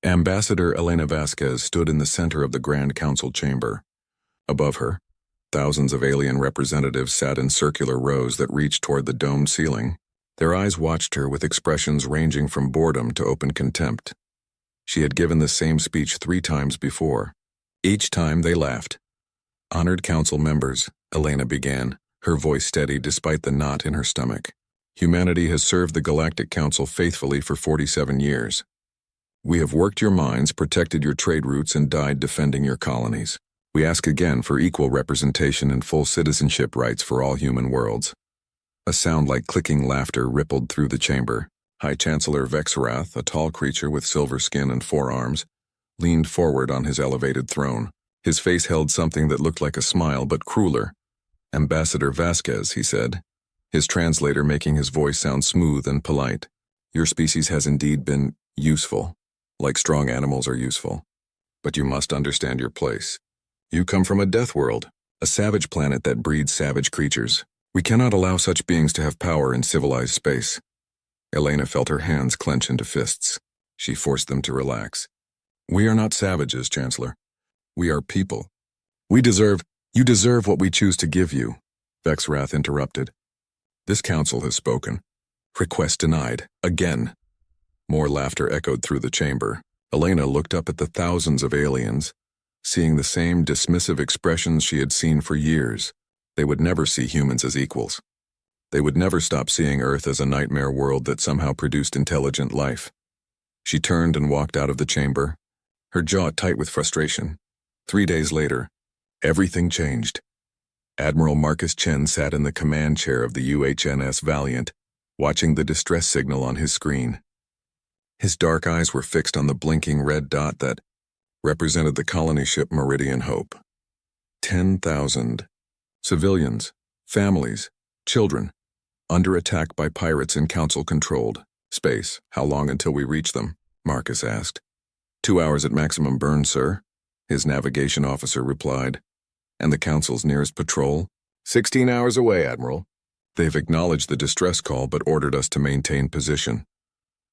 Ambassador Elena Vasquez stood in the center of the Grand Council chamber. Above her, thousands of alien representatives sat in circular rows that reached toward the domed ceiling. Their eyes watched her with expressions ranging from boredom to open contempt. She had given the same speech 3 times before. Each time they laughed. "Honored council members," Elena began, her voice steady despite the knot in her stomach. "Humanity has served the Galactic Council faithfully for 47 years. We have worked your mines, protected your trade routes, and died defending your colonies. We ask again for equal representation and full citizenship rights for all human worlds." A sound like clicking laughter rippled through the chamber. High Chancellor Vexrath, a tall creature with silver skin and 4 arms, leaned forward on his elevated throne. His face held something that looked like a smile, but crueler. "Ambassador Vasquez," he said, his translator making his voice sound smooth and polite. "Your species has indeed been useful, like strong animals are useful. But you must understand your place. You come from a death world, a savage planet that breeds savage creatures. We cannot allow such beings to have power in civilized space." Elena felt her hands clench into fists. She forced them to relax. "We are not savages, Chancellor. We are people. You deserve what we choose to give you," Vexrath interrupted. "This council has spoken. Request denied. Again." More laughter echoed through the chamber. Elena looked up at the thousands of aliens, seeing the same dismissive expressions she had seen for years. They would never see humans as equals. They would never stop seeing Earth as a nightmare world that somehow produced intelligent life. She turned and walked out of the chamber, her jaw tight with frustration. 3 days later, everything changed. Admiral Marcus Chen sat in the command chair of the UHNS Valiant, watching the distress signal on his screen. His dark eyes were fixed on the blinking red dot that represented the colony ship Meridian Hope. 10,000 civilians, families, children, under attack by pirates in council-controlled space. "How long until we reach them?" Marcus asked. 2 hours at maximum burn, sir," his navigation officer replied. "And the council's nearest patrol?" 16 hours away, Admiral. They've acknowledged the distress call but ordered us to maintain position."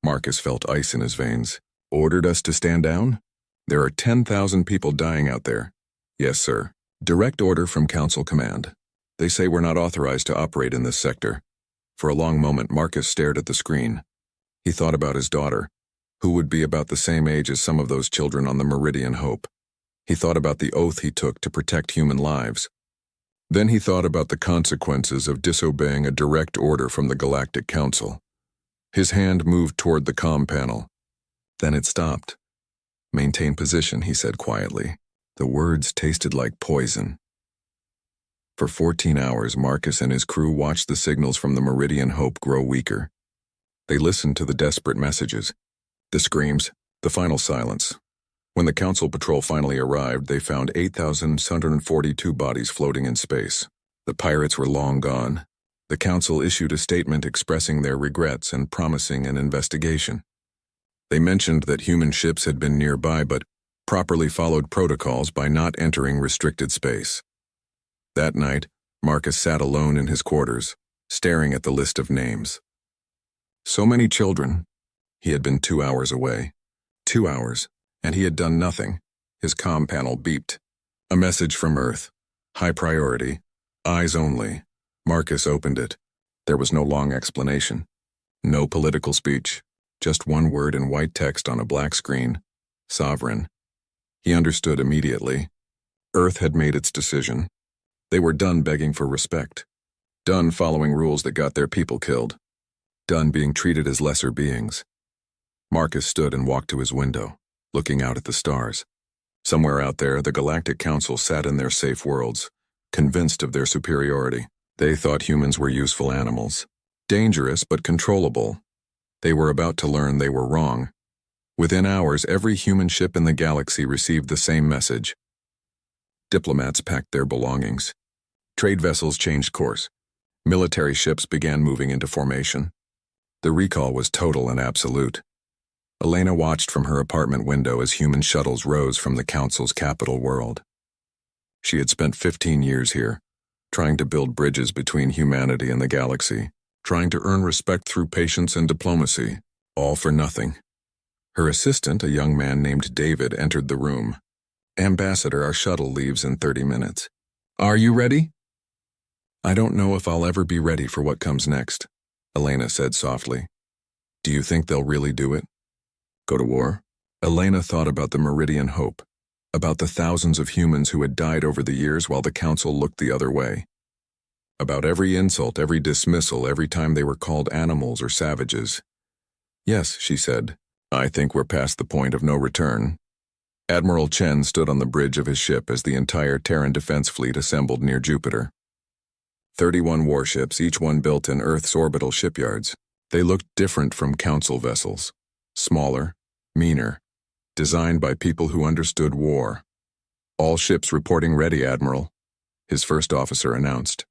Marcus felt ice in his veins. "Ordered us to stand down? There are 10,000 people dying out there." "Yes, sir. Direct order from Council Command. They say we're not authorized to operate in this sector." For a long moment, Marcus stared at the screen. He thought about his daughter, who would be about the same age as some of those children on the Meridian Hope. He thought about the oath he took to protect human lives. Then he thought about the consequences of disobeying a direct order from the Galactic Council. His hand moved toward the comm panel. Then it stopped. "Maintain position," he said quietly. The words tasted like poison. For 14 hours, Marcus and his crew watched the signals from the Meridian Hope grow weaker. They listened to the desperate messages, the screams, the final silence. When the Council patrol finally arrived, they found 8,642 bodies floating in space. The pirates were long gone. The Council issued a statement expressing their regrets and promising an investigation. They mentioned that human ships had been nearby but properly followed protocols by not entering restricted space. That night, Marcus sat alone in his quarters, staring at the list of names. So many children. He had been 2 hours away. 2 hours, and he had done nothing. His comm panel beeped. A message from Earth. High priority. Eyes only. Marcus opened it. There was no long explanation. No political speech. Just one word in white text on a black screen. Sovereign. He understood immediately. Earth had made its decision. They were done begging for respect. Done following rules that got their people killed. Done being treated as lesser beings. Marcus stood and walked to his window, looking out at the stars. Somewhere out there, the Galactic Council sat in their safe worlds, convinced of their superiority. They thought humans were useful animals. Dangerous but controllable. They were about to learn they were wrong. Within hours, every human ship in the galaxy received the same message. Diplomats packed their belongings. Trade vessels changed course. Military ships began moving into formation. The recall was total and absolute. Elena watched from her apartment window as human shuttles rose from the Council's capital world. She had spent 15 years here, trying to build bridges between humanity and the galaxy, trying to earn respect through patience and diplomacy, all for nothing. Her assistant, a young man named David, entered the room. "Ambassador, our shuttle leaves in 30 minutes. Are you ready?" "I don't know if I'll ever be ready for what comes next," Elena said softly. "Do you think they'll really do it? Go to war?" Elena thought about the Meridian Hope, about the thousands of humans who had died over the years while the Council looked the other way. About every insult, every dismissal, every time they were called animals or savages. "Yes," she said. "I think we're past the point of no return." Admiral Chen stood on the bridge of his ship as the entire Terran defense fleet assembled near Jupiter. 31 warships, each one built in Earth's orbital shipyards. They looked different from Council vessels. Smaller, meaner, designed by people who understood war. "All ships reporting ready, Admiral," his first officer announced.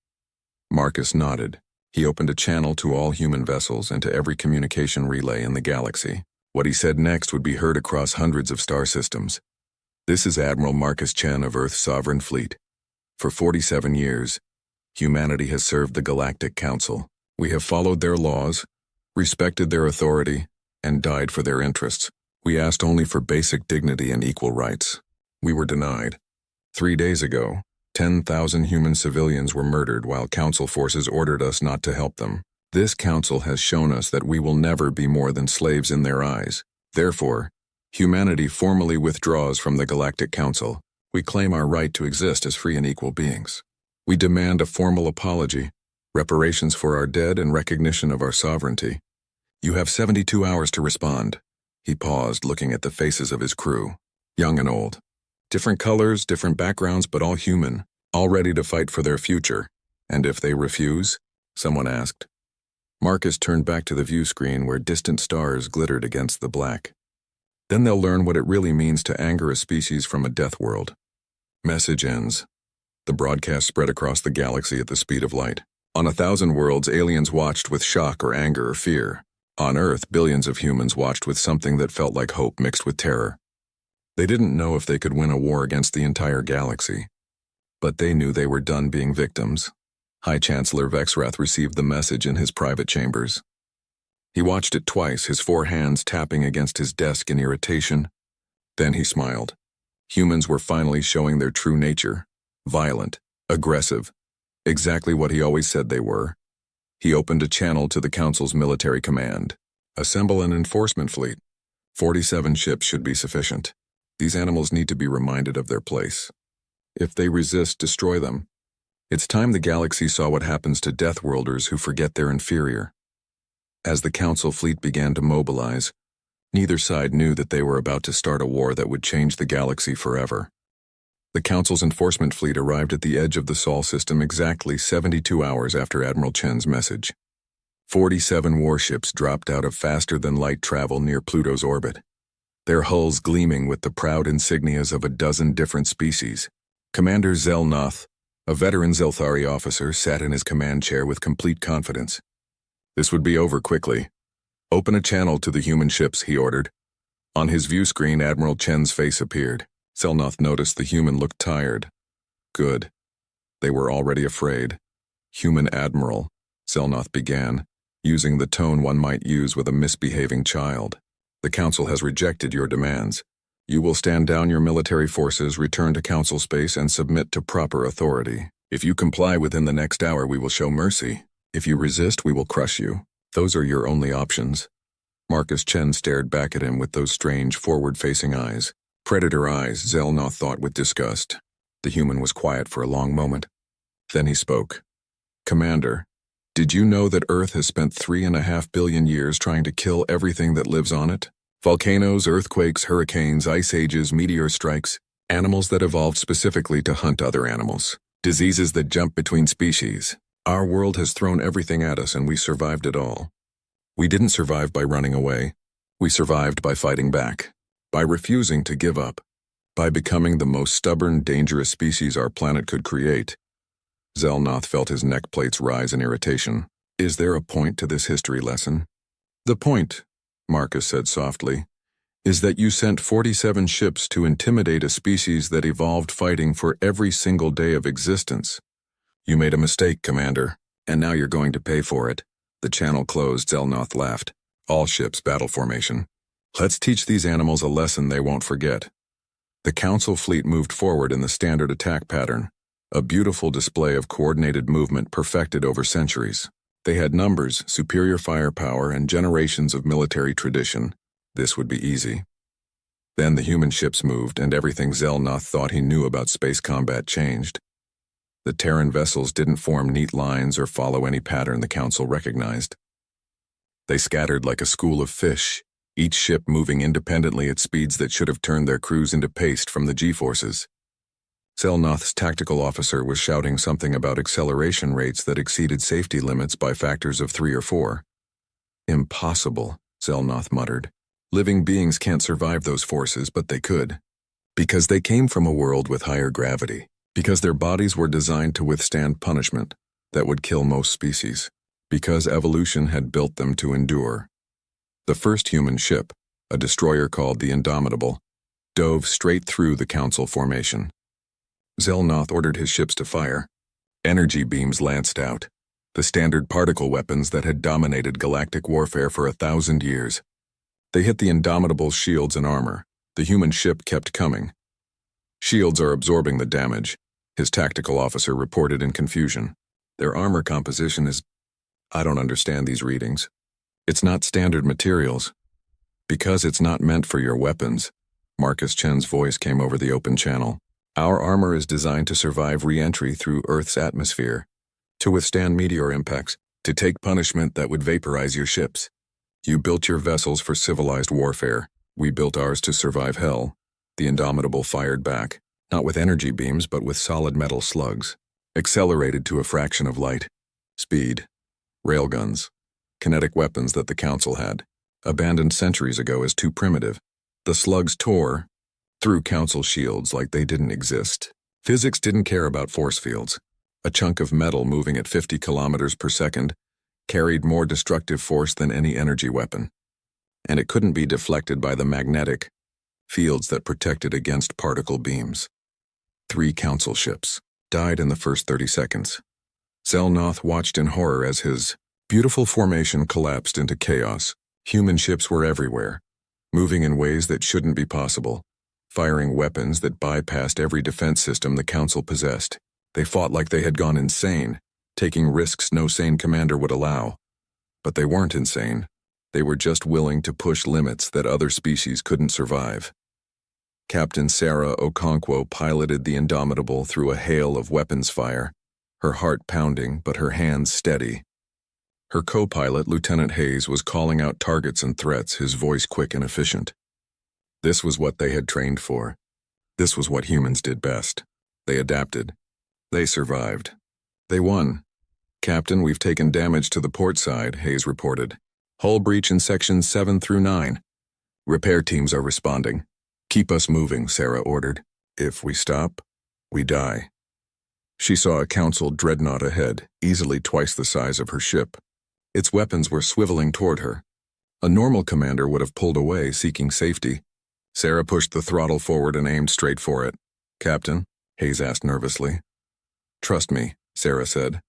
Marcus nodded. He opened a channel to all human vessels and to every communication relay in the galaxy. What he said next would be heard across hundreds of star systems. "This is Admiral Marcus Chen of Earth's Sovereign Fleet. For 47 years, humanity has served the Galactic Council. We have followed their laws, respected their authority, and died for their interests. We asked only for basic dignity and equal rights. We were denied. 3 days ago, 10,000 human civilians were murdered while Council forces ordered us not to help them. This Council has shown us that we will never be more than slaves in their eyes. Therefore, humanity formally withdraws from the Galactic Council. We claim our right to exist as free and equal beings. We demand a formal apology, reparations for our dead, and recognition of our sovereignty. You have 72 hours to respond." He paused, looking at the faces of his crew, young and old. Different colors, different backgrounds, but all human, all ready to fight for their future. "And if they refuse?" someone asked. Marcus turned back to the view screen where distant stars glittered against the black. "Then they'll learn what it really means to anger a species from a death world." Message ends. The broadcast spread across the galaxy at the speed of light. On 1,000 worlds, aliens watched with shock or anger or fear. On Earth, billions of humans watched with something that felt like hope mixed with terror. They didn't know if they could win a war against the entire galaxy, but they knew they were done being victims. High Chancellor Vexrath received the message in his private chambers. He watched it twice, his 4 hands tapping against his desk in irritation. Then he smiled. Humans were finally showing their true nature. Violent, aggressive, exactly what he always said they were. He opened a channel to the Council's military command. "Assemble an enforcement fleet. 47 ships should be sufficient. These animals need to be reminded of their place. If they resist, destroy them. It's time the galaxy saw what happens to Deathworlders who forget their inferior." As the Council fleet began to mobilize, neither side knew that they were about to start a war that would change the galaxy forever. The Council's enforcement fleet arrived at the edge of the Sol system exactly 72 hours after Admiral Chen's message. 47 warships dropped out of faster-than-light travel near Pluto's orbit, their hulls gleaming with the proud insignias of a dozen different species. Commander Zelnoth, a veteran Zelthari officer, sat in his command chair with complete confidence. This would be over quickly. "Open a channel to the human ships," he ordered. On his view screen, Admiral Chen's face appeared. Zelnoth noticed the human looked tired. Good. They were already afraid. "Human Admiral," Zelnoth began, using the tone one might use with a misbehaving child. "The Council has rejected your demands. You will stand down your military forces, return to Council space, and submit to proper authority. If you comply within the next hour, we will show mercy. If you resist, we will crush you. Those are your only options." Marcus Chen stared back at him with those strange, forward-facing eyes. Predator eyes, Zelnoth thought with disgust. The human was quiet for a long moment. Then he spoke. "Commander, did you know that Earth has spent 3.5 billion years trying to kill everything that lives on it? Volcanoes, earthquakes, hurricanes, ice ages, meteor strikes, animals that evolved specifically to hunt other animals, diseases that jump between species. Our world has thrown everything at us and we survived it all. We didn't survive by running away. We survived by fighting back, by refusing to give up, by becoming the most stubborn, dangerous species our planet could create." Zelnoth felt his neck plates rise in irritation. "Is there a point to this history lesson?" "The point," Marcus said softly, "is that you sent 47 ships to intimidate a species that evolved fighting for every single day of existence. You made a mistake, Commander, and now you're going to pay for it." The channel closed. Zelnoth laughed. "All ships, battle formation." Let's teach these animals a lesson they won't forget. The Council fleet moved forward in the standard attack pattern, a beautiful display of coordinated movement perfected over centuries. They had numbers, superior firepower, and generations of military tradition. This would be easy. Then the human ships moved, and everything Zelnoth thought he knew about space combat changed. The Terran vessels didn't form neat lines or follow any pattern the Council recognized. They scattered like a school of fish, each ship moving independently at speeds that should have turned their crews into paste from the G-forces. Zelnoth's tactical officer was shouting something about acceleration rates that exceeded safety limits by factors of 3 or 4. Impossible, Zelnoth muttered. Living beings can't survive those forces, but they could. Because they came from a world with higher gravity. Because their bodies were designed to withstand punishment that would kill most species. Because evolution had built them to endure. The first human ship, a destroyer called the Indomitable, dove straight through the Council formation. Zelnoth ordered his ships to fire. Energy beams lanced out, the standard particle weapons that had dominated galactic warfare for 1,000 years. They hit the Indomitable's shields and armor. The human ship kept coming. Shields are absorbing the damage, his tactical officer reported in confusion. Their armor composition is... I don't understand these readings. It's not standard materials. Because it's not meant for your weapons, Marcus Chen's voice came over the open channel. Our armor is designed to survive re-entry through Earth's atmosphere, to withstand meteor impacts, to take punishment that would vaporize your ships. You built your vessels for civilized warfare. We built ours to survive hell. The Indomitable fired back, not with energy beams but with solid metal slugs, accelerated to a fraction of light. Speed. Railguns. Kinetic weapons that the Council had, abandoned centuries ago as too primitive. The slugs tore through Council shields like they didn't exist. Physics didn't care about force fields. A chunk of metal moving at 50 kilometers per second carried more destructive force than any energy weapon. And it couldn't be deflected by the magnetic fields that protected against particle beams. 3 Council ships died in the first 30 seconds. Zelnoth watched in horror as his beautiful formation collapsed into chaos. Human ships were everywhere, moving in ways that shouldn't be possible, firing weapons that bypassed every defense system the Council possessed. They fought like they had gone insane, taking risks no sane commander would allow. But they weren't insane. They were just willing to push limits that other species couldn't survive. Captain Sarah Okonkwo piloted the Indomitable through a hail of weapons fire, her heart pounding but her hands steady. Her co-pilot, Lieutenant Hayes, was calling out targets and threats, his voice quick and efficient. This was what they had trained for. This was what humans did best. They adapted. They survived. They won. Captain, we've taken damage to the port side, Hayes reported. Hull breach in sections 7 through 9. Repair teams are responding. Keep us moving, Sarah ordered. If we stop, we die. She saw a Council dreadnought ahead, easily twice the size of her ship. Its weapons were swiveling toward her. A normal commander would have pulled away, seeking safety. Sarah pushed the throttle forward and aimed straight for it. Captain, Hayes asked nervously. Trust me, Sarah said.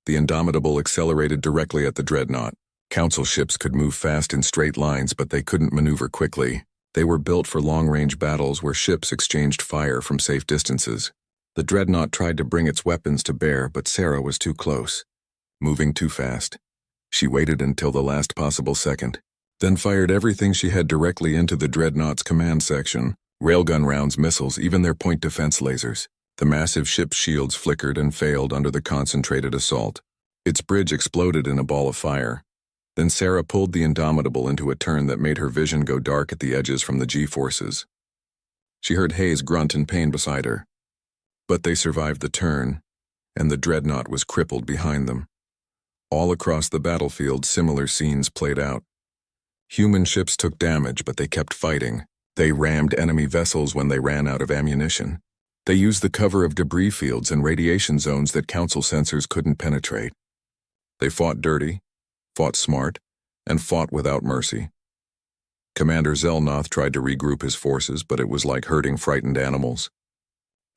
The Indomitable accelerated directly at the dreadnought. Council ships could move fast in straight lines, but they couldn't maneuver quickly. They were built for long-range battles where ships exchanged fire from safe distances. The dreadnought tried to bring its weapons to bear, but Sarah was too close, moving too fast. She waited until the last possible second, then fired everything she had directly into the dreadnought's command section. Railgun rounds, missiles, even their point defense lasers. The massive ship's shields flickered and failed under the concentrated assault. Its bridge exploded in a ball of fire. Then Sarah pulled the Indomitable into a turn that made her vision go dark at the edges from the G-forces. She heard Hayes grunt in pain beside her. But they survived the turn, and the dreadnought was crippled behind them. All across the battlefield, similar scenes played out. Human ships took damage, but they kept fighting. They rammed enemy vessels when they ran out of ammunition. They used the cover of debris fields and radiation zones that Council sensors couldn't penetrate. They fought dirty, fought smart, and fought without mercy. Commander Zelnoth tried to regroup his forces, but it was like herding frightened animals.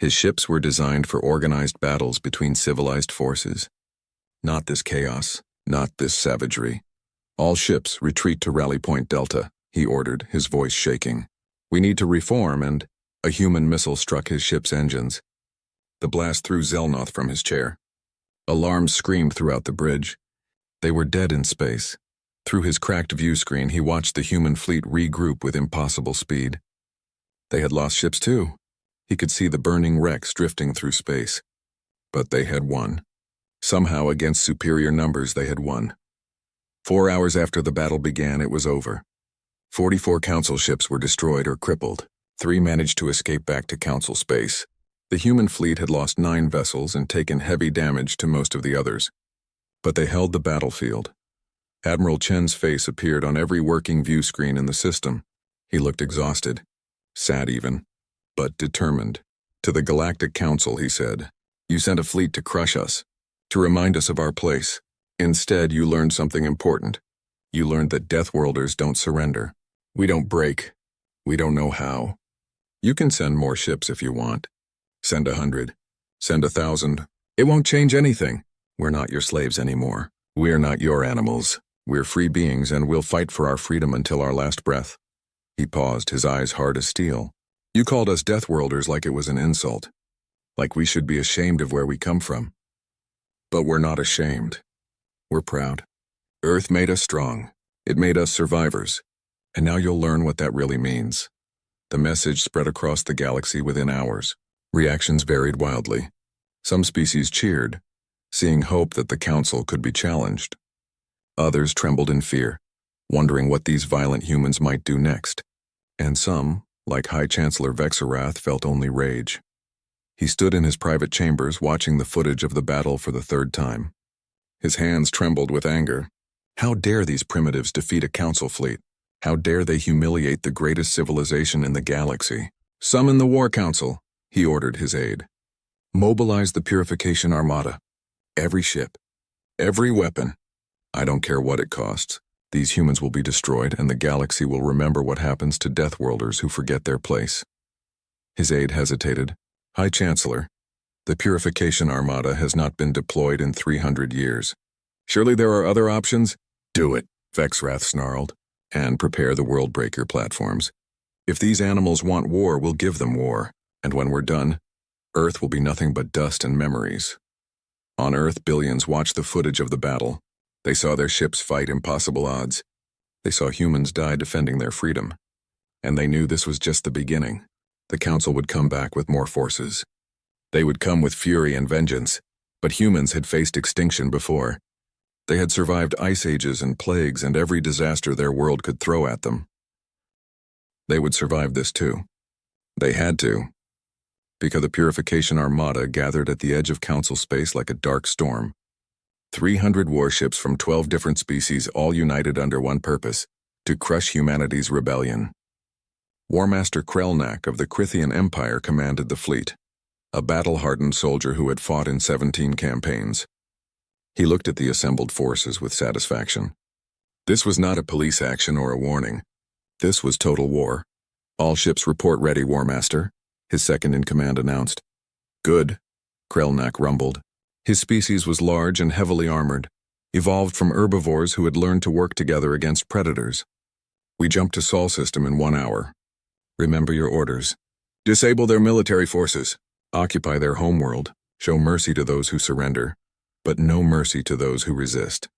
His ships were designed for organized battles between civilized forces. Not this chaos, not this savagery. All ships retreat to Rally Point Delta. he ordered, his voice shaking. "We need to reform," and a human missile struck his ship's engines. The blast threw Zelnoth from his chair. Alarms screamed throughout the bridge. They were dead in space. Through his cracked view screen, he watched the human fleet regroup with impossible speed. They had lost ships too. He could see the burning wrecks drifting through space. But they had won. Somehow, against superior numbers, they had won. 4 hours after the battle began, it was over. 44 Council ships were destroyed or crippled. 3 managed to escape back to Council space. The human fleet had lost 9 vessels and taken heavy damage to most of the others. But they held the battlefield. Admiral Chen's face appeared on every working view screen in the system. He looked exhausted, sad even, but determined. To the Galactic Council, he said, "You sent a fleet to crush us, to remind us of our place. Instead, you learned something important. You learned that Deathworlders don't surrender. We don't break. We don't know how. You can send more ships if you want. Send 100. Send 1,000. It won't change anything. We're not your slaves anymore. We're not your animals. We're free beings, and we'll fight for our freedom until our last breath." He paused, his eyes hard as steel. "You called us Deathworlders like it was an insult. Like we should be ashamed of where we come from. But we're not ashamed. We're proud. Earth made us strong. It made us survivors. And now you'll learn what that really means." The message spread across the galaxy within hours. Reactions varied wildly. Some species cheered, seeing hope that the Council could be challenged. Others trembled in fear, wondering what these violent humans might do next. And some, like High Chancellor Vexarath, felt only rage. He stood in his private chambers watching the footage of the battle for the 3rd time. His hands trembled with anger. How dare these primitives defeat a Council fleet? How dare they humiliate the greatest civilization in the galaxy? "Summon the War Council," he ordered his aide. "Mobilize the Purification Armada. Every ship. Every weapon. I don't care what it costs. These humans will be destroyed, and the galaxy will remember what happens to Deathworlders who forget their place." His aide hesitated. "High Chancellor, the Purification Armada has not been deployed in 300 years. Surely there are other options?" "Do it," Vexrath snarled, "and prepare the Worldbreaker platforms. If these animals want war, we'll give them war, and when we're done, Earth will be nothing but dust and memories." On Earth, billions watched the footage of the battle. They saw their ships fight impossible odds. They saw humans die defending their freedom. And they knew this was just the beginning. The Council would come back with more forces. They would come with fury and vengeance, but humans had faced extinction before. They had survived ice ages and plagues and every disaster their world could throw at them. They would survive this too. They had to, because the Purification Armada gathered at the edge of Council space like a dark storm. 300 warships from 12 different species, all united under one purpose: to crush humanity's rebellion. Warmaster Krelnak of the Krithian Empire commanded the fleet, a battle-hardened soldier who had fought in 17 campaigns. He looked at the assembled forces with satisfaction. This was not a police action or a warning. This was total war. "All ships report ready, Warmaster," his second-in-command announced. "Good," Krelnak rumbled. His species was large and heavily armored, evolved from herbivores who had learned to work together against predators. "We jumped to Sol system in 1 hour. Remember your orders. Disable their military forces. Occupy their homeworld. Show mercy to those who surrender, but no mercy to those who resist."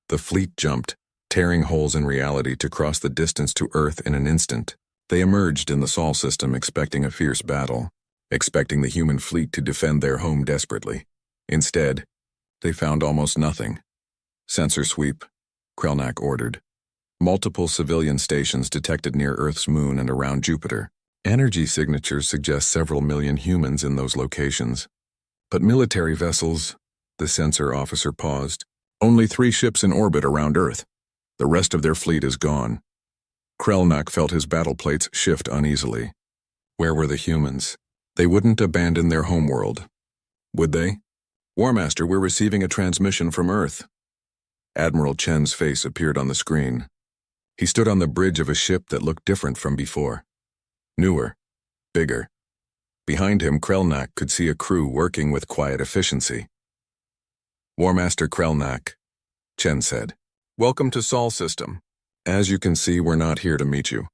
The fleet jumped, tearing holes in reality to cross the distance to Earth in an instant. They emerged in the Sol system expecting a fierce battle, expecting the human fleet to defend their home desperately. Instead, they found almost nothing. "Sensor sweep," Krelnak ordered. Multiple civilian stations detected near Earth's moon and around Jupiter. Energy signatures suggest several million humans in those locations. But military vessels, the sensor officer paused. "Only 3 ships in orbit around Earth. The rest of their fleet is gone." Krelnak felt his battle plates shift uneasily. Where were the humans? They wouldn't abandon their homeworld, would they? "Warmaster, we're receiving a transmission from Earth." Admiral Chen's face appeared on the screen. He stood on the bridge of a ship that looked different from before. Newer, bigger. Behind him, Krelnak could see a crew working with quiet efficiency. "Warmaster Krelnak," Chen said. "Welcome to Sol system. As you can see, we're not here to meet you.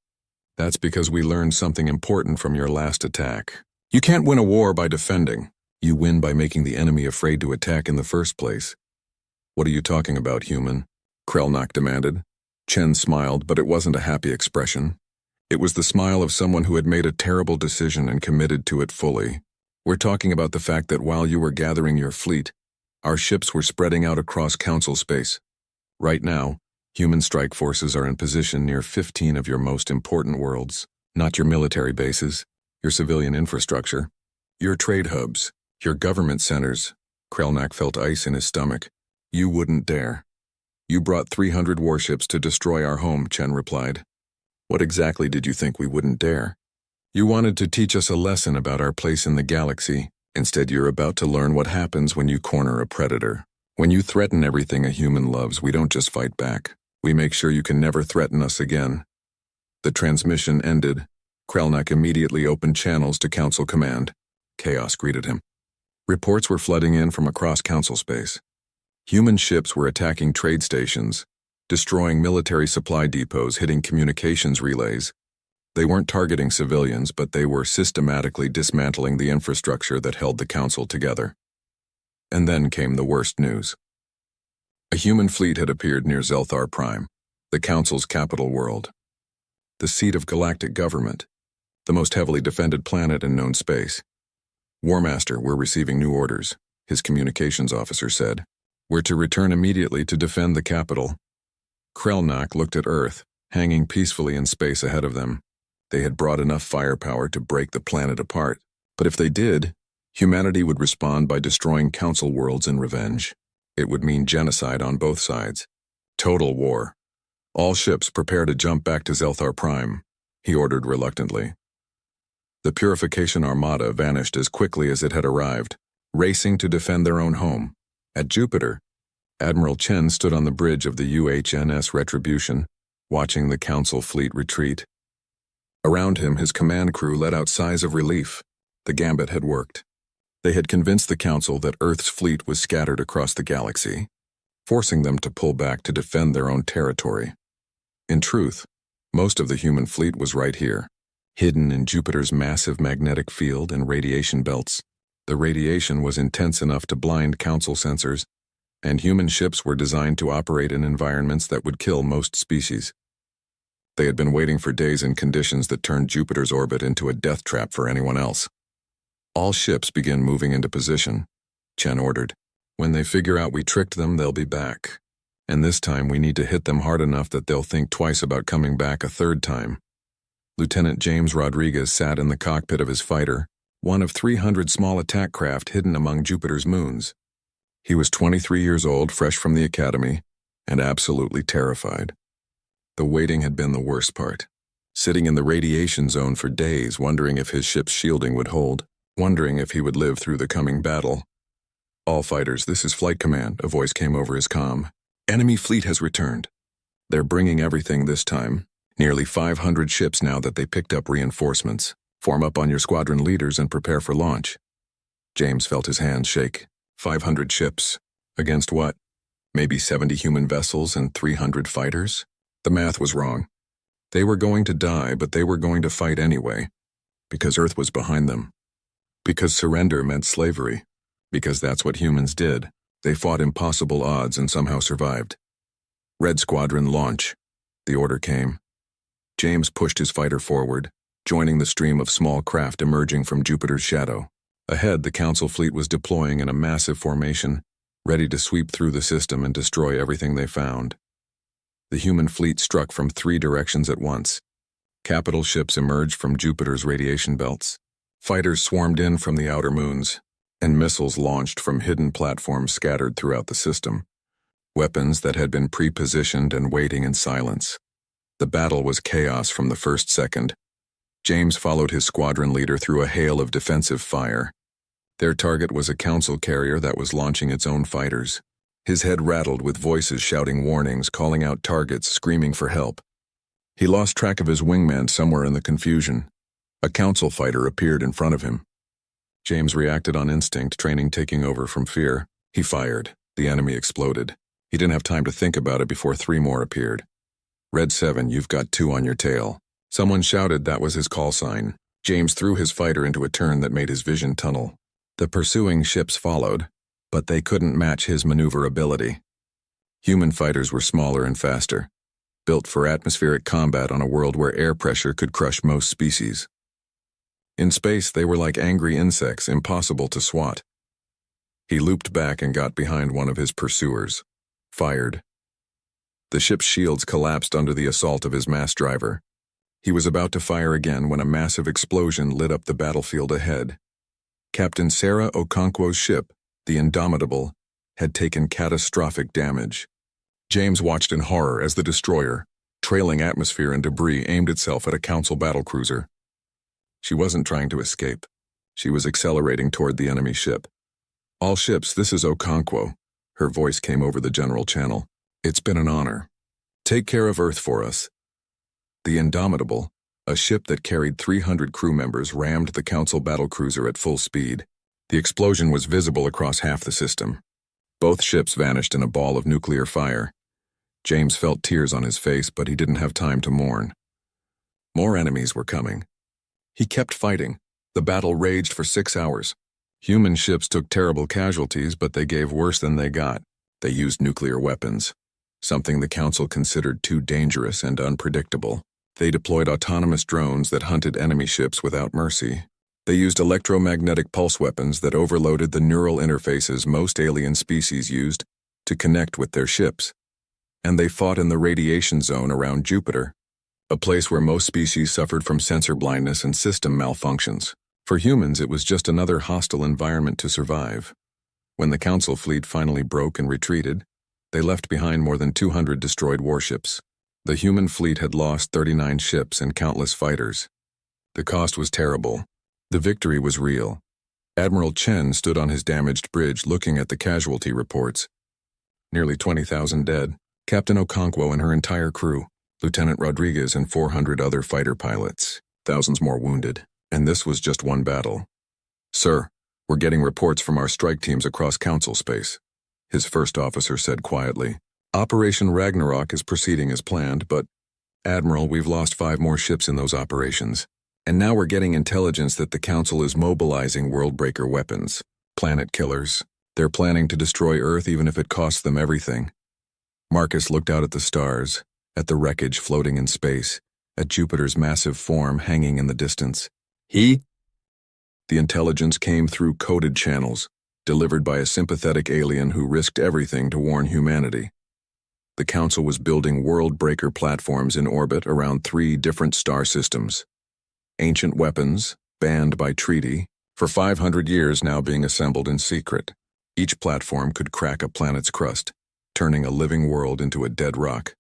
That's because we learned something important from your last attack. You can't win a war by defending. You win by making the enemy afraid to attack in the first place. What are you talking about, human? Krelnak demanded. Chen smiled, but it wasn't a happy expression. It was the smile of someone who had made a terrible decision and committed to it fully. We're talking about the fact that while you were gathering your fleet, our ships were spreading out across Council space. Right now, human strike forces are in position near 15 of your most important worlds, not your military bases, your civilian infrastructure, your trade hubs, your government centers. Krelnak felt ice in his stomach. You wouldn't dare. You brought 300 warships to destroy our home, Chen replied. What exactly did you think we wouldn't dare? You wanted to teach us a lesson about our place in the galaxy. Instead, you're about to learn what happens when you corner a predator. When you threaten everything a human loves, we don't just fight back. We make sure you can never threaten us again. The transmission ended. Krelnak immediately opened channels to Council Command. Chaos greeted him. Reports were flooding in from across Council space. Human ships were attacking trade stations, destroying military supply depots, hitting communications relays. They weren't targeting civilians, but they were systematically dismantling the infrastructure that held the Council together. And then came the worst news. A human fleet had appeared near Zelthar Prime, the Council's capital world. The seat of galactic government, the most heavily defended planet in known space. Warmaster, we're receiving new orders, his communications officer said. We're to return immediately to defend the capital. Krelnak looked at Earth, hanging peacefully in space ahead of them. They had brought enough firepower to break the planet apart, but if they did, humanity would respond by destroying Council worlds in revenge. It would mean genocide on both sides. Total war. All ships prepare to jump back to Zelthar Prime, he ordered reluctantly. The Purification Armada vanished as quickly as it had arrived, racing to defend their own home. At Jupiter, Admiral Chen stood on the bridge of the UHNS Retribution, watching the Council fleet retreat. Around him, his command crew let out sighs of relief. The gambit had worked. They had convinced the Council that Earth's fleet was scattered across the galaxy, forcing them to pull back to defend their own territory. In truth, most of the human fleet was right here, hidden in Jupiter's massive magnetic field and radiation belts. The radiation was intense enough to blind Council sensors, and human ships were designed to operate in environments that would kill most species. They had been waiting for days in conditions that turned Jupiter's orbit into a death trap for anyone else. All ships begin moving into position, Chen ordered. When they figure out we tricked them, they'll be back. And this time we need to hit them hard enough that they'll think twice about coming back a third time. Lieutenant James Rodriguez sat in the cockpit of his fighter, one of 300 small attack craft hidden among Jupiter's moons. He was 23 years old, fresh from the academy, and absolutely terrified. The waiting had been the worst part. Sitting in the radiation zone for days, wondering if his ship's shielding would hold, wondering if he would live through the coming battle. All fighters, this is Flight Command, a voice came over his comm. Enemy fleet has returned. They're bringing everything this time. Nearly 500 ships now that they picked up reinforcements. Form up on your squadron leaders and prepare for launch. James felt his hands shake. 500 ships. Against what? Maybe 70 human vessels and 300 fighters? The math was wrong. They were going to die, but they were going to fight anyway. Because Earth was behind them. Because surrender meant slavery. Because that's what humans did. They fought impossible odds and somehow survived. Red Squadron, launch. The order came. James pushed his fighter forward, joining the stream of small craft emerging from Jupiter's shadow. Ahead, the Council fleet was deploying in a massive formation, ready to sweep through the system and destroy everything they found. The human fleet struck from 3 directions at once. Capital ships emerged from Jupiter's radiation belts. Fighters swarmed in from the outer moons, and missiles launched from hidden platforms scattered throughout the system. Weapons that had been pre-positioned and waiting in silence. The battle was chaos from the first second. James followed his squadron leader through a hail of defensive fire. Their target was a Council carrier that was launching its own fighters. His head rattled with voices shouting warnings, calling out targets, screaming for help. He lost track of his wingman somewhere in the confusion. A Council fighter appeared in front of him. James reacted on instinct, training taking over from fear. He fired. The enemy exploded. He didn't have time to think about it before 3 more appeared. Red 7, you've got 2 on your tail. Someone shouted that was his call sign. James threw his fighter into a turn that made his vision tunnel. The pursuing ships followed, but they couldn't match his maneuverability. Human fighters were smaller and faster, built for atmospheric combat on a world where air pressure could crush most species. In space, they were like angry insects, impossible to swat. He looped back and got behind one of his pursuers. Fired. The ship's shields collapsed under the assault of his mass driver. He was about to fire again when a massive explosion lit up the battlefield ahead. Captain Sarah Okonkwo's ship, the Indomitable, had taken catastrophic damage. James watched in horror as the destroyer, trailing atmosphere and debris, aimed itself at a Council battlecruiser. She wasn't trying to escape. She was accelerating toward the enemy ship. "All ships, this is Okonkwo." Her voice came over the general channel. "It's been an honor. Take care of Earth for us." The Indomitable, a ship that carried 300 crew members, rammed the Council battlecruiser at full speed. The explosion was visible across half the system. Both ships vanished in a ball of nuclear fire. James felt tears on his face, but he didn't have time to mourn. More enemies were coming. He kept fighting. The battle raged for 6 hours. Human ships took terrible casualties, but they gave worse than they got. They used nuclear weapons, something the Council considered too dangerous and unpredictable. They deployed autonomous drones that hunted enemy ships without mercy. They used electromagnetic pulse weapons that overloaded the neural interfaces most alien species used to connect with their ships. And they fought in the radiation zone around Jupiter, a place where most species suffered from sensor blindness and system malfunctions. For humans, it was just another hostile environment to survive. When the Council fleet finally broke and retreated, they left behind more than 200 destroyed warships. The human fleet had lost 39 ships and countless fighters. The cost was terrible. The victory was real. Admiral Chen stood on his damaged bridge looking at the casualty reports. Nearly 20,000 dead. Captain Okonkwo and her entire crew, Lieutenant Rodriguez and 400 other fighter pilots, thousands more wounded. And this was just one battle. "Sir, we're getting reports from our strike teams across Council space," his first officer said quietly. "Operation Ragnarok is proceeding as planned, but, Admiral, we've lost 5 more ships in those operations. And now we're getting intelligence that the Council is mobilizing world-breaker weapons, planet killers. They're planning to destroy Earth even if it costs them everything." Marcus looked out at the stars, at the wreckage floating in space, at Jupiter's massive form hanging in the distance. The intelligence came through coded channels, delivered by a sympathetic alien who risked everything to warn humanity. The Council was building world-breaker platforms in orbit around 3 different star systems. Ancient weapons, banned by treaty, for 500 years now being assembled in secret. Each platform could crack a planet's crust, turning a living world into a dead rock.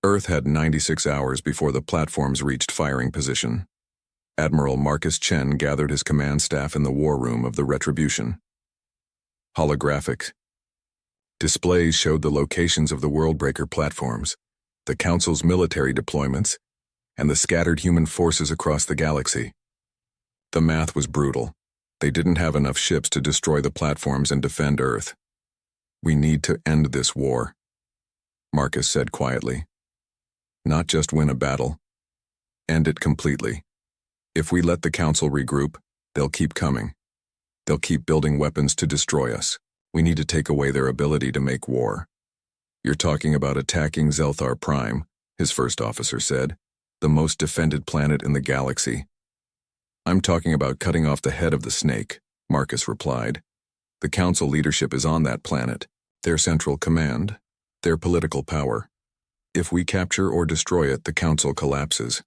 Earth had 96 hours before the platforms reached firing position. Admiral Marcus Chen gathered his command staff in the war room of the Retribution. Holographic displays showed the locations of the worldbreaker platforms, the Council's military deployments, and the scattered human forces across the galaxy. The math was brutal. They didn't have enough ships to destroy the platforms and defend Earth. "We need to end this war," Marcus said quietly. "Not just win a battle. End it completely. If we let the Council regroup, they'll keep coming. They'll keep building weapons to destroy us. We need to take away their ability to make war." "You're talking about attacking Zelthar Prime," his first officer said, "the most defended planet in the galaxy." "I'm talking about cutting off the head of the snake," Marcus replied. "The Council leadership is on that planet, their central command, their political power. If we capture or destroy it, the Council collapses.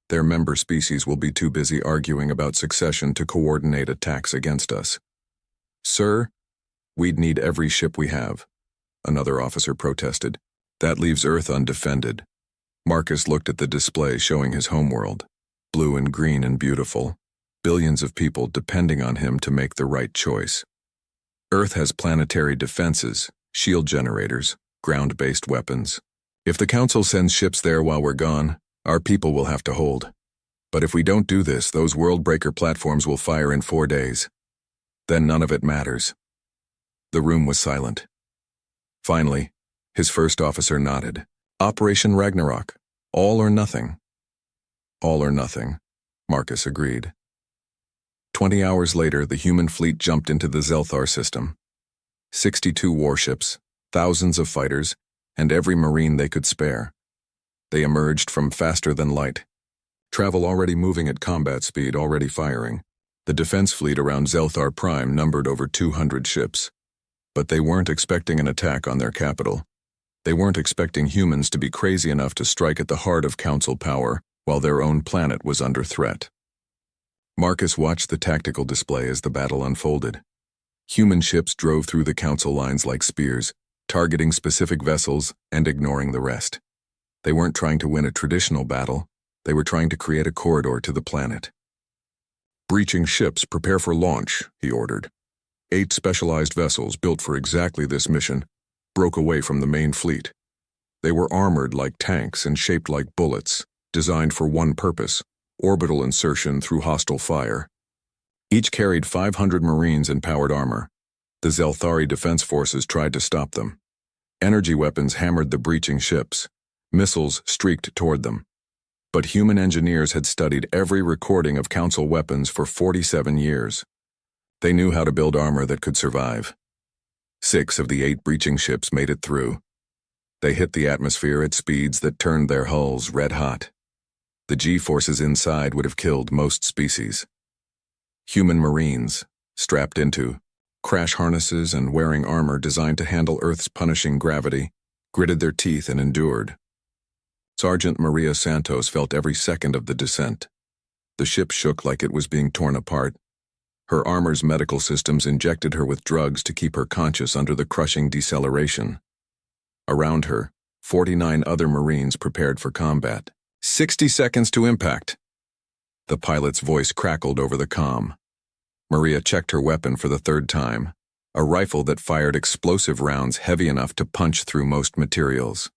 Their member species will be too busy arguing about succession to coordinate attacks against us." "Sir, we'd need every ship we have," another officer protested. "That leaves Earth undefended." Marcus looked at the display showing his homeworld, blue and green and beautiful, billions of people depending on him to make the right choice. Earth has planetary defenses, shield generators, ground-based weapons. If the Council sends ships there while we're gone, our people will have to hold. But if we don't do this, those world-breaker platforms will fire in 4 days. Then none of it matters. The room was silent. Finally, his first officer nodded. Operation Ragnarok. All or nothing. All or nothing, Marcus agreed. 20 hours later, the human fleet jumped into the Zelthar system. 62 warships, thousands of fighters, and every marine they could spare. They emerged from faster than light. Travel already moving at combat speed, already firing. The defense fleet around Zelthar Prime numbered over 200 ships. But they weren't expecting an attack on their capital. They weren't expecting humans to be crazy enough to strike at the heart of Council power while their own planet was under threat. Marcus watched the tactical display as the battle unfolded. Human ships drove through the Council lines like spears, targeting specific vessels and ignoring the rest. They weren't trying to win a traditional battle, they were trying to create a corridor to the planet. "Breaching ships, prepare for launch," he ordered. 8 specialized vessels built for exactly this mission broke away from the main fleet. They were armored like tanks and shaped like bullets, designed for one purpose: orbital insertion through hostile fire. Each carried 500 Marines in powered armor. The Zelthari defense forces tried to stop them. Energy weapons hammered the breaching ships. Missiles streaked toward them. But human engineers had studied every recording of Council weapons for 47 years. They knew how to build armor that could survive. 6 of the 8 breaching ships made it through. They hit the atmosphere at speeds that turned their hulls red hot. The G-forces inside would have killed most species. Human Marines, strapped into crash harnesses and wearing armor designed to handle Earth's punishing gravity, gritted their teeth and endured. Sergeant Maria Santos felt every second of the descent. The ship shook like it was being torn apart. Her armor's medical systems injected her with drugs to keep her conscious under the crushing deceleration. Around her, 49 other Marines prepared for combat. 60 seconds to impact. The pilot's voice crackled over the comm. Maria checked her weapon for the 3rd time, a rifle that fired explosive rounds heavy enough to punch through most materials.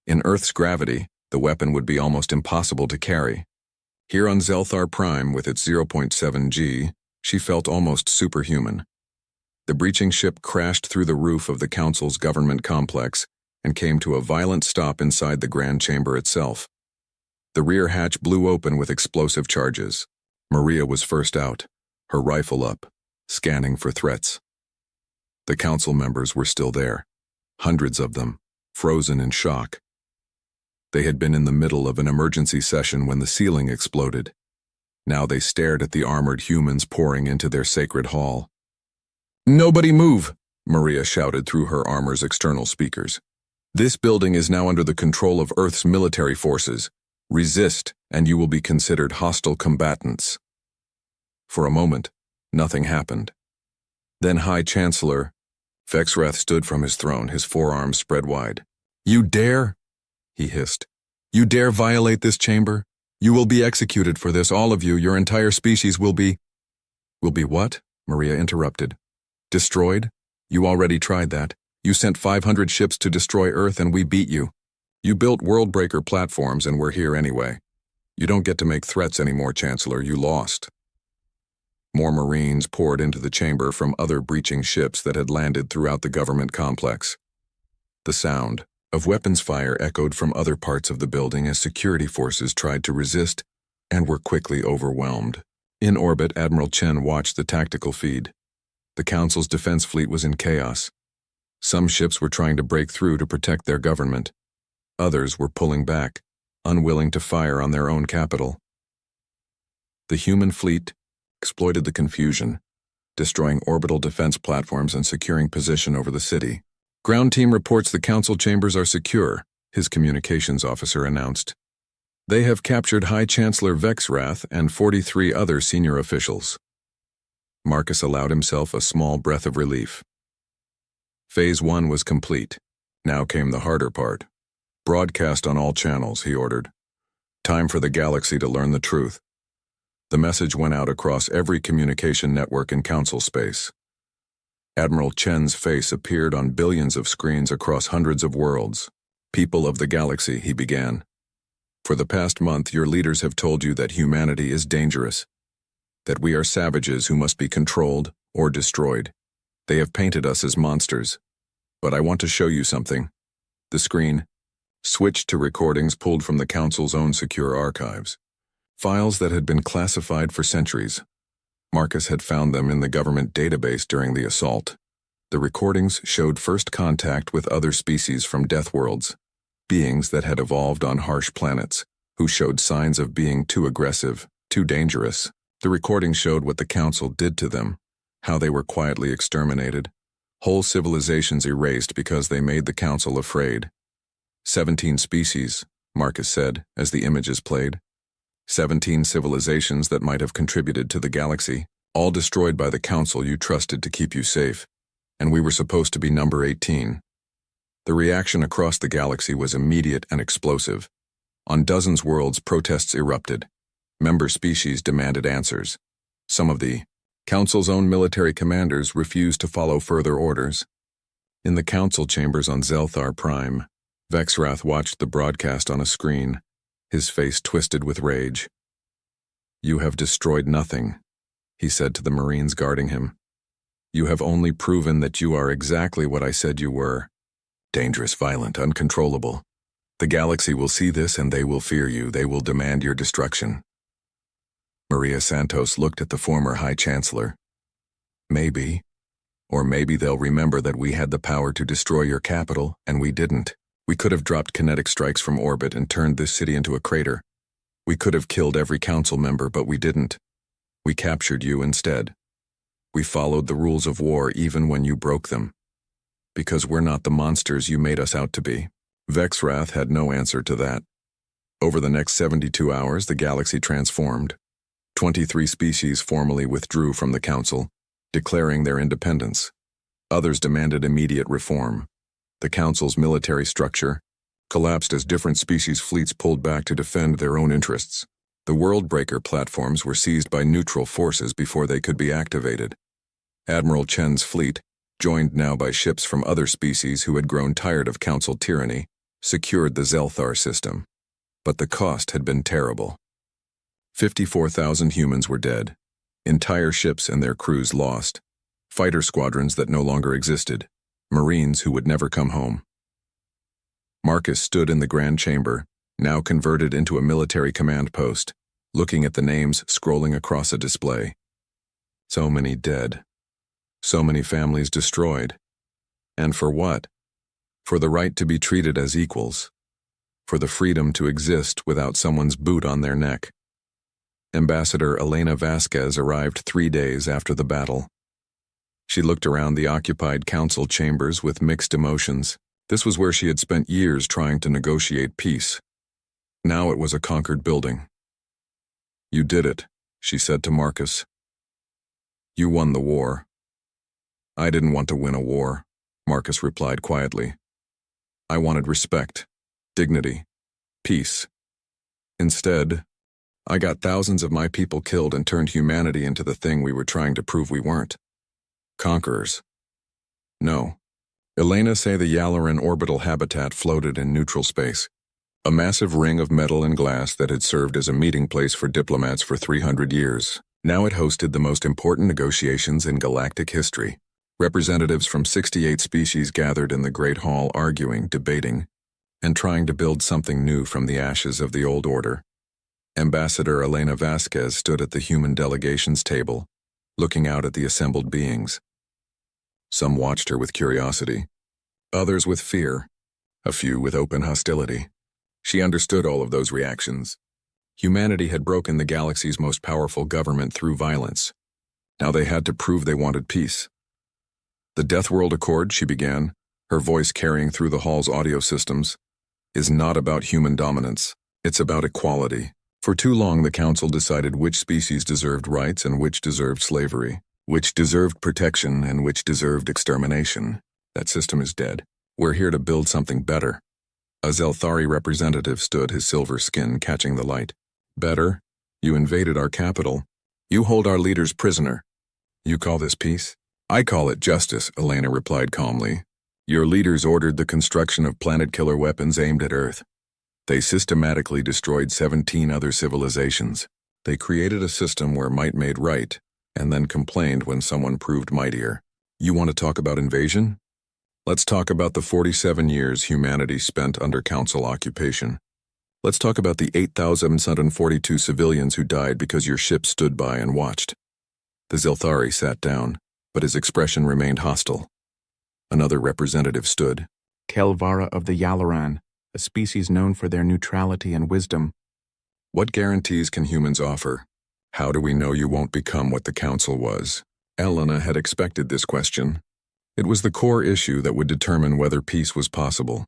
In Earth's gravity, the weapon would be almost impossible to carry. Here on Zelthar Prime with its 0.7 G, she felt almost superhuman. The breaching ship crashed through the roof of the Council's government complex and came to a violent stop inside the Grand Chamber itself. The rear hatch blew open with explosive charges. Maria was first out, her rifle up, scanning for threats. The Council members were still there, hundreds of them, frozen in shock. They had been in the middle of an emergency session when the ceiling exploded. Now they stared at the armored humans pouring into their sacred hall. "Nobody move!" Maria shouted through her armor's external speakers. "This building is now under the control of Earth's military forces. Resist, and you will be considered hostile combatants." For a moment, nothing happened. Then High Chancellor Vexrath stood from his throne, his forearms spread wide. "You dare?" he hissed. "You dare violate this chamber? You will be executed for this, all of you. Your entire species will be—" "Will be what?" Maria interrupted. "Destroyed? You already tried that. You sent 500 ships to destroy Earth and we beat you. You built world-breaker platforms and we're here anyway. You don't get to make threats anymore, Chancellor. You lost." More Marines poured into the chamber from other breaching ships that had landed throughout the government complex. The sound of weapons fire echoed from other parts of the building as security forces tried to resist and were quickly overwhelmed. In orbit, Admiral Chen watched the tactical feed. The Council's defense fleet was in chaos. Some ships were trying to break through to protect their government. Others were pulling back, unwilling to fire on their own capital. The human fleet exploited the confusion, destroying orbital defense platforms and securing position over the city. "Ground team reports the Council chambers are secure," his communications officer announced. "They have captured High Chancellor Vexrath and 43 other senior officials." Marcus allowed himself a small breath of relief. Phase 1 was complete. Now came the harder part. "Broadcast on all channels," he ordered. "Time for the galaxy to learn the truth." The message went out across every communication network in Council space. Admiral Chen's face appeared on billions of screens across hundreds of worlds. "People of the galaxy," he began. "For the past month, your leaders have told you that humanity is dangerous, that we are savages who must be controlled or destroyed. They have painted us as monsters. But I want to show you something. The screen. switched to recordings pulled from the Council's own secure archives. Files that had been classified for centuries. Marcus had found them in the government database during the assault. The recordings showed first contact with other species from Deathworlds, beings that had evolved on harsh planets, who showed signs of being too aggressive, too dangerous. The recordings showed what the Council did to them, how they were quietly exterminated, whole civilizations erased because they made the Council afraid. 17 species, Marcus said, as the images played. 17 civilizations that might have contributed to the galaxy, all destroyed by the Council you trusted to keep you safe. And we were supposed to be number 18. The reaction across the galaxy was immediate and explosive. On dozens of worlds, protests erupted. Member species demanded answers. Some of the Council's own military commanders refused to follow further orders. In the Council chambers on Zelthar Prime, Vexrath watched the broadcast on a screen, his face twisted with rage. "You have destroyed nothing," he said to the Marines guarding him. "You have only proven that you are exactly what I said you were. Dangerous, violent, uncontrollable. The galaxy will see this and they will fear you. They will demand your destruction." Maria Santos looked at the former High Chancellor. "Maybe. Or maybe they'll remember that we had the power to destroy your capital, and we didn't. We could have dropped kinetic strikes from orbit and turned this city into a crater. We could have killed every council member, but we didn't. We captured you instead. We followed the rules of war even when you broke them. Because we're not the monsters you made us out to be." Vexrath had no answer to that. Over the next 72 hours, the galaxy transformed. 23 species formally withdrew from the Council, declaring their independence. Others demanded immediate reform. The Council's military structure collapsed as different species fleets pulled back to defend their own interests. The Worldbreaker platforms were seized by neutral forces before they could be activated. Admiral Chen's fleet, joined now by ships from other species who had grown tired of Council tyranny, secured the Zelthar system. But the cost had been terrible. 54,000 humans were dead, entire ships and their crews lost, fighter squadrons that no longer existed, Marines who would never come home. Marcus stood in the Grand Chamber, now converted into a military command post, looking at the names scrolling across a display. So many dead. So many families destroyed. And for what? For the right to be treated as equals. For the freedom to exist without someone's boot on their neck. Ambassador Elena Vasquez arrived 3 days after the battle. She looked around the occupied council chambers with mixed emotions. This was where she had spent years trying to negotiate peace. Now it was a conquered building. "You did it," she said to Marcus. "You won the war." "I didn't want to win a war," Marcus replied quietly. "I wanted respect, dignity, peace. Instead, I got thousands of my people killed and turned humanity into the thing we were trying to prove we weren't. Conquerors. No. Elena say the Yalaran orbital habitat floated in neutral space. A massive ring of metal and glass that had served as a meeting place for diplomats for 300 years. Now it hosted the most important negotiations in galactic history. Representatives from 68 species gathered in the Great Hall arguing, debating, and trying to build something new from the ashes of the old order. Ambassador Elena Vasquez stood at the human delegations table, looking out at the assembled beings. Some watched her with curiosity, others with fear, a few with open hostility. She understood all of those reactions. Humanity had broken the galaxy's most powerful government through violence. Now they had to prove they wanted peace. "The Deathworld Accord," she began, her voice carrying through the hall's audio systems, "is not about human dominance. It's about equality. For too long the Council decided which species deserved rights and which deserved slavery, which deserved protection and which deserved extermination. That system is dead. We're here to build something better." A Zelthari representative stood, his silver skin catching the light. "Better? You invaded our capital. You hold our leaders prisoner. You call this peace?" "I call it justice," Elena replied calmly. "Your leaders ordered the construction of planet-killer weapons aimed at Earth. They systematically destroyed 17 other civilizations. They created a system where might made right, and then complained when someone proved mightier. You want to talk about invasion? Let's talk about the 47 years humanity spent under Council occupation. Let's talk about the 8,742 civilians who died because your ship stood by and watched. The Zilthari sat down, but his expression remained hostile. Another representative stood. Kelvara of the Yalaran, a species known for their neutrality and wisdom. What guarantees can humans offer? How do we know you won't become what the Council was? Elena had expected this question. It was the core issue that would determine whether peace was possible.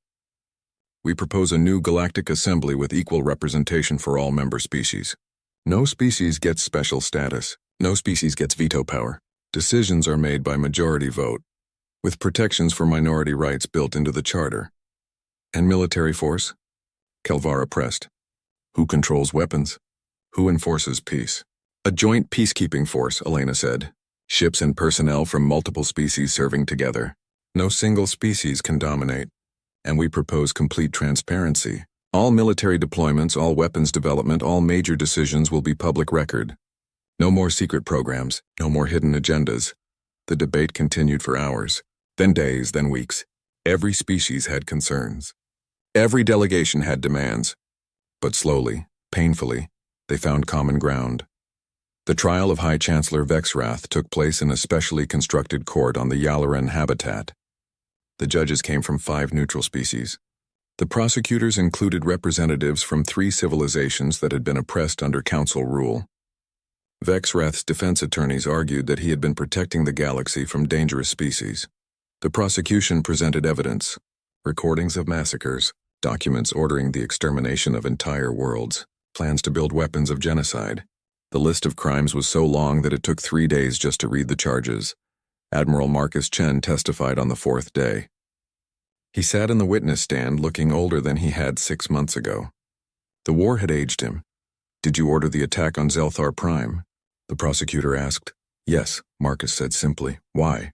We propose a new galactic assembly with equal representation for all member species. No species gets special status. No species gets veto power. Decisions are made by majority vote, with protections for minority rights built into the charter. And military force? Kelvara pressed. Who controls weapons? Who enforces peace? A joint peacekeeping force, Elena said. Ships and personnel from multiple species serving together. No single species can dominate. And we propose complete transparency. All military deployments, all weapons development, all major decisions will be public record. No more secret programs, no more hidden agendas. The debate continued for hours, then days, then weeks. Every species had concerns. Every delegation had demands. But slowly, painfully, they found common ground. The trial of High Chancellor Vexrath took place in a specially constructed court on the Yalaran habitat. The judges came from 5 neutral species. The prosecutors included representatives from 3 civilizations that had been oppressed under Council rule. Vexrath's defense attorneys argued that he had been protecting the galaxy from dangerous species. The prosecution presented evidence, recordings of massacres, documents ordering the extermination of entire worlds, plans to build weapons of genocide. The list of crimes was so long that it took 3 days just to read the charges. Admiral Marcus Chen testified on the 4th day. He sat in the witness stand looking older than he had 6 months ago. The war had aged him. Did you order the attack on Zelthar Prime? The prosecutor asked. Yes, Marcus said simply. Why?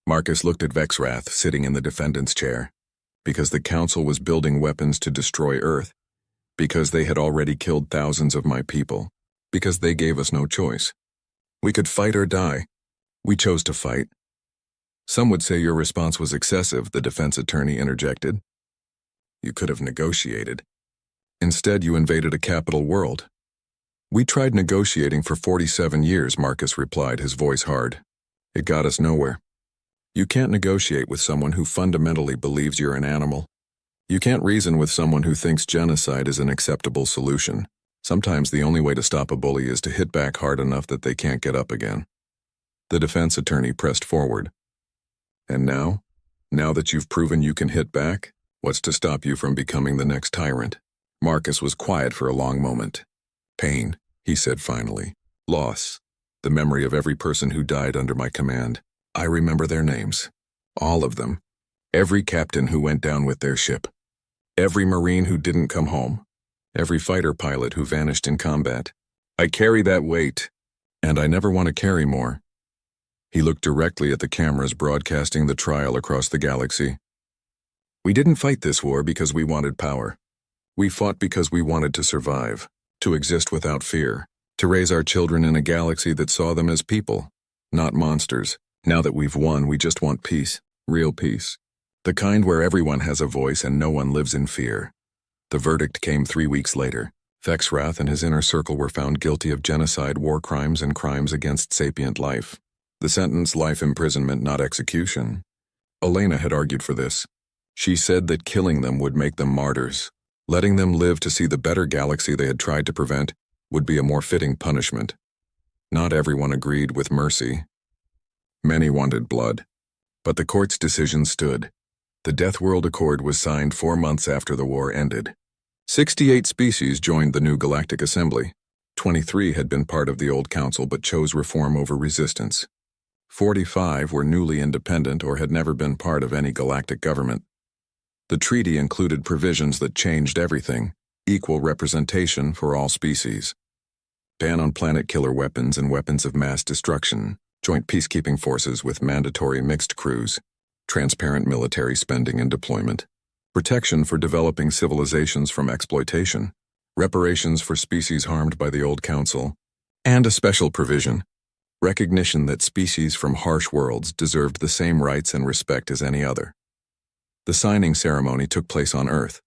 Marcus looked at Vexrath sitting in the defendant's chair. Because the Council was building weapons to destroy Earth. Because they had already killed thousands of my people. Because they gave us no choice. We could fight or die. We chose to fight. Some would say your response was excessive, the defense attorney interjected. You could have negotiated. Instead, you invaded a capital world. We tried negotiating for 47 years, Marcus replied, his voice hard. It got us nowhere. You can't negotiate with someone who fundamentally believes you're an animal. You can't reason with someone who thinks genocide is an acceptable solution. Sometimes the only way to stop a bully is to hit back hard enough that they can't get up again. The defense attorney pressed forward. And now? Now that you've proven you can hit back, what's to stop you from becoming the next tyrant? Marcus was quiet for a long moment. Pain, he said finally. Loss. The memory of every person who died under my command. I remember their names. All of them. Every captain who went down with their ship. Every Marine who didn't come home. Every fighter pilot who vanished in combat. I carry that weight, and I never want to carry more. He looked directly at the cameras broadcasting the trial across the galaxy. We didn't fight this war because we wanted power. We fought because we wanted to survive, to exist without fear, to raise our children in a galaxy that saw them as people, not monsters. Now that we've won, we just want peace, real peace. The kind where everyone has a voice and no one lives in fear. The verdict came 3 weeks later. Vexrath and his inner circle were found guilty of genocide, war crimes, and crimes against sapient life. The sentence, life imprisonment, not execution. Elena had argued for this. She said that killing them would make them martyrs. Letting them live to see the better galaxy they had tried to prevent would be a more fitting punishment. Not everyone agreed with mercy. Many wanted blood. But the court's decision stood. The Deathworld Accord was signed 4 months after the war ended. 68 species joined the new Galactic Assembly. 23 had been part of the old council but chose reform over resistance. 45 were newly independent or had never been part of any galactic government. The treaty included provisions that changed everything: equal representation for all species, ban on planet-killer weapons and weapons of mass destruction, joint peacekeeping forces with mandatory mixed crews, transparent military spending and deployment, protection for developing civilizations from exploitation, reparations for species harmed by the old council, and a special provision: recognition that species from harsh worlds deserved the same rights and respect as any other. The signing ceremony took place on Earth.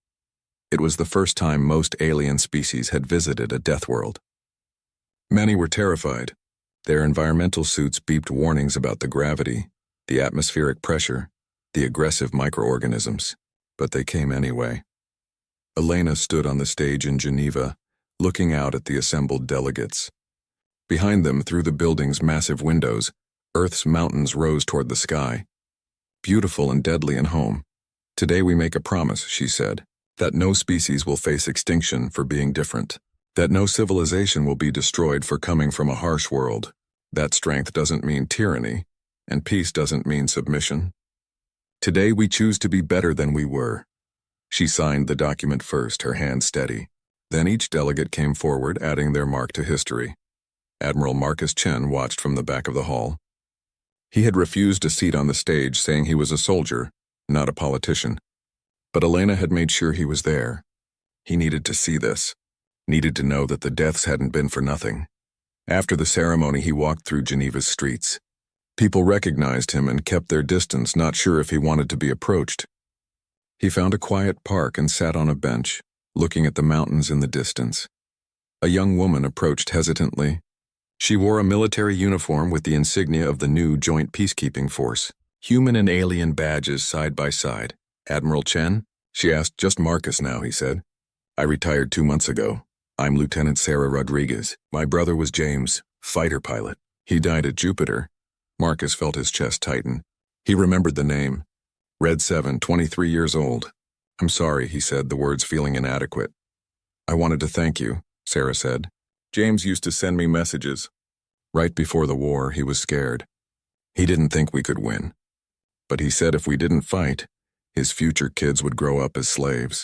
It was the first time most alien species had visited a death world. Many were terrified. Their environmental suits beeped warnings about the gravity, the atmospheric pressure, the aggressive microorganisms, but they came anyway. Elena stood on the stage in Geneva, looking out at the assembled delegates. Behind them, through the building's massive windows, Earth's mountains rose toward the sky. Beautiful and deadly and home. Today we make a promise, she said, that no species will face extinction for being different, that no civilization will be destroyed for coming from a harsh world. That strength doesn't mean tyranny, and peace doesn't mean submission. Today we choose to be better than we were. She signed the document first, her hand steady. Then each delegate came forward, adding their mark to history. Admiral Marcus Chen watched from the back of the hall. He had refused a seat on the stage, saying he was a soldier, not a politician. But Elena had made sure he was there. He needed to see this, needed to know that the deaths hadn't been for nothing. After the ceremony, he walked through Geneva's streets. People recognized him and kept their distance, not sure if he wanted to be approached. He found a quiet park and sat on a bench, looking at the mountains in the distance. A young woman approached hesitantly. She wore a military uniform with the insignia of the new Joint Peacekeeping Force, human and alien badges side by side. Admiral Chen? She asked. Just Marcus now, he said. I retired 2 months ago. I'm Lieutenant Sarah Rodriguez. My brother was James, fighter pilot. He died at Jupiter. Marcus felt his chest tighten. He remembered the name. Red 7, 23 years old. I'm sorry, he said, the words feeling inadequate. I wanted to thank you, Sarah said. James used to send me messages. Right before the war, he was scared. He didn't think we could win. But he said if we didn't fight, his future kids would grow up as slaves.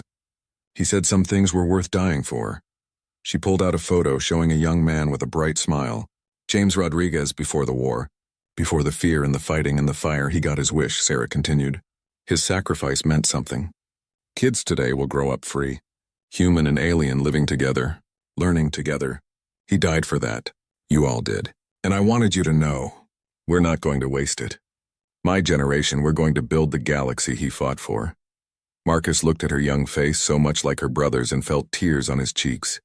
He said some things were worth dying for. She pulled out a photo showing a young man with a bright smile. James Rodriguez before the war. Before the fear and the fighting and the fire, he got his wish, Sarah continued. His sacrifice meant something. Kids today will grow up free. Human and alien living together, learning together. He died for that. You all did. And I wanted you to know, we're not going to waste it. My generation, we're going to build the galaxy he fought for. Marcus looked at her young face so much like her brother's and felt tears on his cheeks.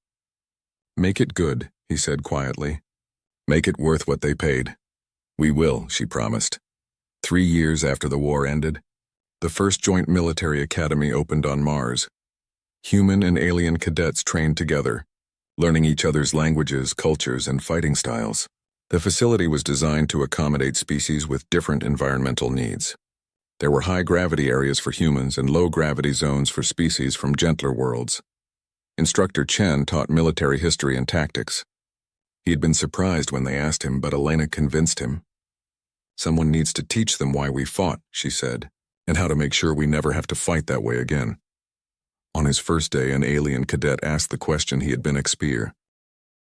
Make it good, he said quietly. Make it worth what they paid. We will, she promised. 3 years after the war ended, the first joint military academy opened on Mars. Human and alien cadets trained together, learning each other's languages, cultures, and fighting styles. The facility was designed to accommodate species with different environmental needs. There were high-gravity areas for humans and low-gravity zones for species from gentler worlds. Instructor Chen taught military history and tactics. He had been surprised when they asked him, but Elena convinced him. Someone needs to teach them why we fought, she said, and how to make sure we never have to fight that way again. On his first day, an alien cadet asked the question he had been expired.